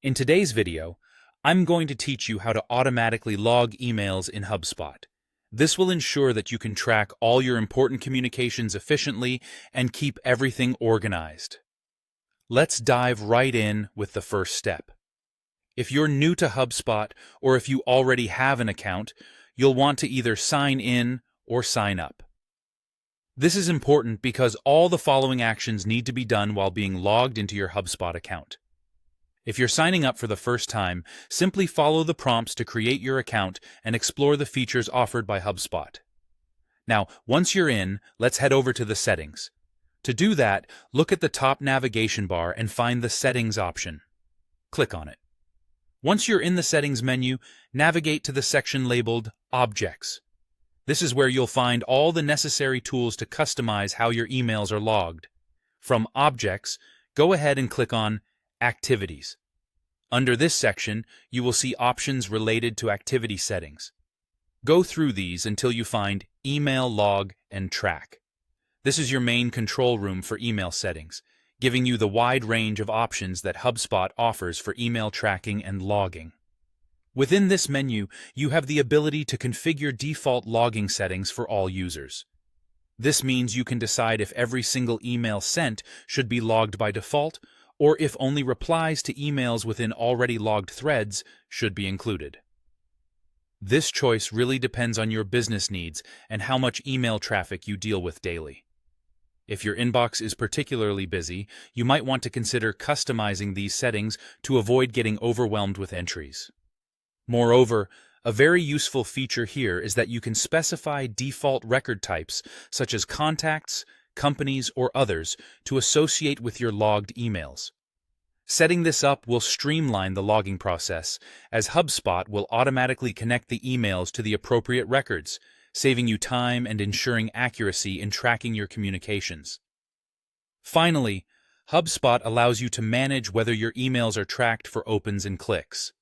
In today's video, I'm going to teach you how to automatically log emails in HubSpot. This will ensure that you can track all your important communications efficiently and keep everything organized. Let's dive right in with the first step. If you're new to HubSpot or if you already have an account, you'll want to either sign in or sign up. This is important because all the following actions need to be done while being logged into your HubSpot account. If you're signing up for the first time, simply follow the prompts to create your account and explore the features offered by HubSpot. Now, once you're in, let's head over to the settings. To do that, look at the top navigation bar and find the Settings option. Click on it. Once you're in the Settings menu, navigate to the section labeled Objects. This is where you'll find all the necessary tools to customize how your emails are logged. From Objects, go ahead and click on Activities. Under this section, you will see options related to activity settings. Go through these until you find Email Log and Track. This is your main control room for email settings, giving you the wide range of options that HubSpot offers for email tracking and logging. Within this menu, you have the ability to configure default logging settings for all users. This means you can decide if every single email sent should be logged by default, or if only replies to emails within already logged threads should be included. This choice really depends on your business needs and how much email traffic you deal with daily. If your inbox is particularly busy, you might want to consider customizing these settings to avoid getting overwhelmed with entries. Moreover, a very useful feature here is that you can specify default record types such as contacts, companies, or others to associate with your logged emails. Setting this up will streamline the logging process, as HubSpot will automatically connect the emails to the appropriate records, saving you time and ensuring accuracy in tracking your communications. Finally, HubSpot allows you to manage whether your emails are tracked for opens and clicks.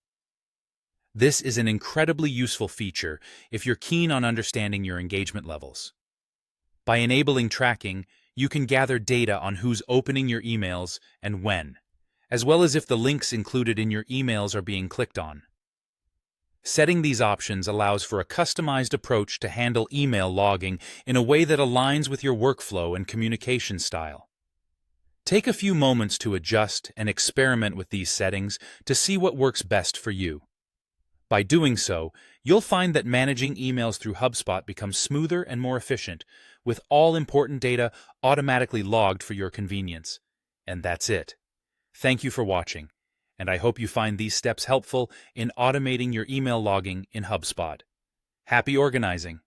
This is an incredibly useful feature if you're keen on understanding your engagement levels. By enabling tracking, you can gather data on who's opening your emails and when, as well as if the links included in your emails are being clicked on. Setting these options allows for a customized approach to handle email logging in a way that aligns with your workflow and communication style. Take a few moments to adjust and experiment with these settings to see what works best for you. By doing so, you'll find that managing emails through HubSpot becomes smoother and more efficient, with all important data automatically logged for your convenience. And that's it. Thank you for watching, and I hope you find these steps helpful in automating your email logging in HubSpot. Happy organizing!